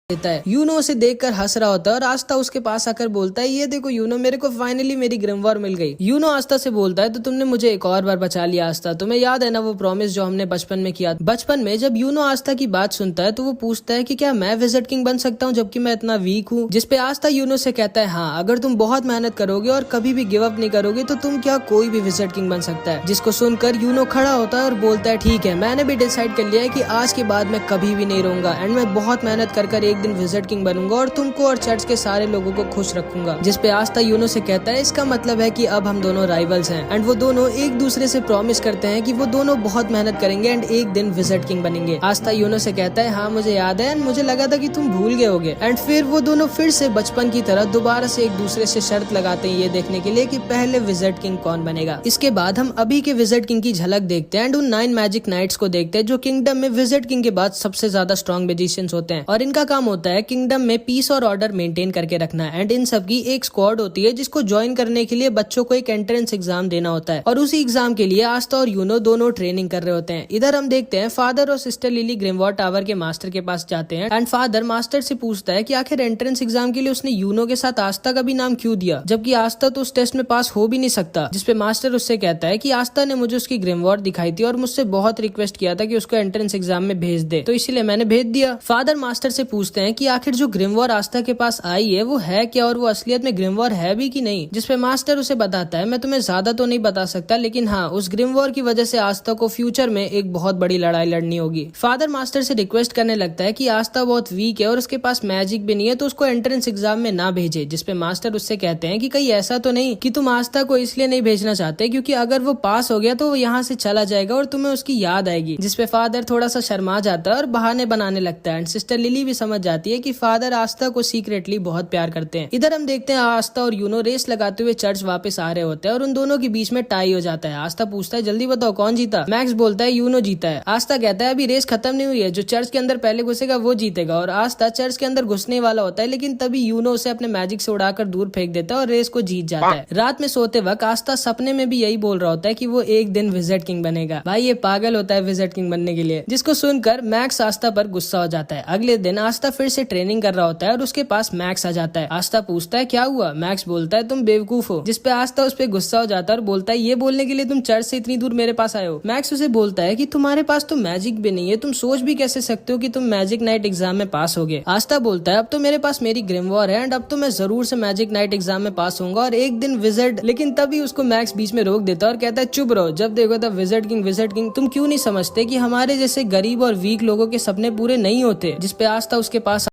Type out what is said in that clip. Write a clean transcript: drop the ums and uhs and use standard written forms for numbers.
देता है। यूनो उसे देखकर हंस रहा होता है और आस्था उसके पास आकर बोलता है, ये देखो यूनो, मेरे को फाइनली मेरी ग्रिमवॉर मिल गई। यूनो आस्था से बोलता है, तो तुमने मुझे एक और बार बचा लिया आस्था, तुम्हें याद है ना वो प्रॉमिस जो हमने बचपन में किया। बचपन में जब यूनो आस्था की बात सुनता है तो वो पूछता है कि क्या मैं विजिट किंग बन सकता हूँ जबकि मैं इतना वीक हूँ। जिसपे आस्था यूनो से कहता है, हाँ अगर तुम बहुत मेहनत करोगे और कभी भी गिव अप नहीं करोगे तो तुम क्या कोई भी विजिट किंग बन सकता है। जिसको सुनकर यूनो खड़ा होता है और बोलता है, ठीक है मैंने भी डिसाइड कर लिया है कि आज के बाद मैं कभी भी नहीं रहूंगा एंड मैं बहुत मेहनत कर एक दिन विजिट किंग बनूंगा और तुमको और चर्च के सारे लोगों को खुश रखूंगा। जिसपे आस्था यूनो से कहता है, इसका मतलब है कि अब हम दोनों राइवल्स हैं। एंड वो दोनों एक दूसरे से प्रॉमिस करते हैं कि वो दोनों बहुत मेहनत करेंगे एंड एक दिन विजिट किंग बनेंगे। आस्था यूनो से कहता है, हाँ मुझे याद है एंड मुझे लगा था कि तुम भूल गए होगे। एंड फिर वो दोनों फिर से बचपन की तरह दोबारा से एक दूसरे से शर्त लगाते हैं ये देखने के लिए कि पहले विजिट किंग कौन बनेगा। इसके बाद हम अभी के विजिट किंग की झलक देखते हैं एंड उन 9 मैजिक नाइट्स को देखते हैं जो किंगडम में विजिट किंग के बाद सबसे ज्यादा स्ट्रॉन्ग मैजिशियंस होते हैं और इनका काम होता है किंगडम में पीस और ऑर्डर मेंटेन करके रखना। एंड इन सब की एक स्क्वाड होती है जिसको ज्वाइन करने के लिए बच्चों को एक एंट्रेंस एग्जाम देना होता है और उसी एग्जाम के लिए आस्था और यूनो दोनों ट्रेनिंग कर रहे होते हैं। इधर हम देखते हैं फादर और सिस्टर लिली ग्रिमवॉर टावर के मास्टर के पास जाते हैं एंड फादर मास्टर से पूछता है कि आखिर एंट्रेंस एग्जाम के लिए उसने यूनो के साथ आस्था का भी नाम क्यों दिया जबकि आस्था तो उस टेस्ट में पास हो भी नहीं सकता। जिसपे मास्टर उससे कहता है कि आस्था ने मुझे उसकी ग्रिमवॉर दिखाई थी और मुझसे बहुत रिक्वेस्ट किया था कि उसको एंट्रेंस एग्जाम में भेज दे, तो इसीलिए मैंने भेज दिया। फादर मास्टर से पूछते हैं कि आखिर जो ग्रिमवॉर आस्था के पास आई है वो है क्या और वो असलियत में ग्रिमवॉर है भी कि नहीं। जिसपे मास्टर उसे बताता है, मैं तुम्हें ज्यादा तो नहीं बता सकता लेकिन हाँ उस ग्रिमवॉर की वजह से आस्था को फ्यूचर में एक बहुत बड़ी लड़ाई लड़नी होगी। फादर मास्टर से रिक्वेस्ट करने लगता है कि आस्था बहुत वीक है और उसके पास मैजिक भी नहीं है तो उसको एंट्रेंस एग्जाम में ना भेजे। जिसपे मास्टर उससे कहते हैं कि कहीं ऐसा तो नहीं कि तुम आस्था को इसलिए नहीं भेजना चाहते क्योंकि अगर वो पास हो गया तो वो यहाँ से चला जाएगा और तुम्हें उसकी याद आएगी। जिसपे फादर थोड़ा सा शर्मा जाता है और बहाने बनाने लगता है एंड सिस्टर लिली भी समझ जाती है कि फादर आस्था को सीक्रेटली बहुत प्यार करते हैं। इधर हम देखते हैं आस्था और यूनो रेस लगाते हुए चर्च वापस आ रहे होते हैं और उन दोनों के बीच में टाई हो जाता है। आस्था पूछता है, जल्दी बताओ कौन जीता। मैक्स बोलता है, यूनो जीता है। आस्था कहता है, अभी रेस खत्म नहीं हुई है, जो चर्च के अंदर पहले घुसेगा वो जीतेगा। और आस्था चर्च के अंदर घुसने वाला होता है लेकिन तभी यूनो उसे अपने मैजिक से उड़ाकर दूर फेंक देता है और रेस को जीत जाता है। रात में सोते वक्त आस्था सपने में भी यही बोल रहा होता है कि वो एक दिन विजिट किंग बनेगा। भाई ये पागल होता है विजिट किंग बनने के लिए। जिसको सुनकर मैक्स आस्था पर गुस्सा हो जाता है। अगले दिन आस्था फिर से ट्रेनिंग कर रहा होता है और उसके पास मैक्स आ जाता है। आस्था पूछता है, क्या हुआ। मैक्स बोलता है, तुम बेवकूफ हो। जिसपे आस्था उस पर गुस्सा हो जाता है और बोलता है, ये बोलने के लिए तुम चर्च से इतनी दूर मेरे पास आए हो। मैक्स उसे बोलता है कि तुम्हारे पास तो मैजिक भी नहीं है, तुम सोच भी कैसे सकते हो कि तुम मैजिक नाइट एग्जाम में पास होगे। आस्था बोलता है, अब तो मेरे पास मेरी ग्रिमवॉर है एंड अब तो मैं जरूर से मैजिक नाइट एग्जाम में पास होऊंगा और एक दिन विजिट। लेकिन तभी उसको मैक्स बीच में रोक देता है और कहता है, चुप रहो, जब देखो तब विजिट किंग तुम क्यों नहीं समझते कि हमारे जैसे गरीब और वीक लोगों के सपने पूरे नहीं होते। जिसपे आस्था उसके पास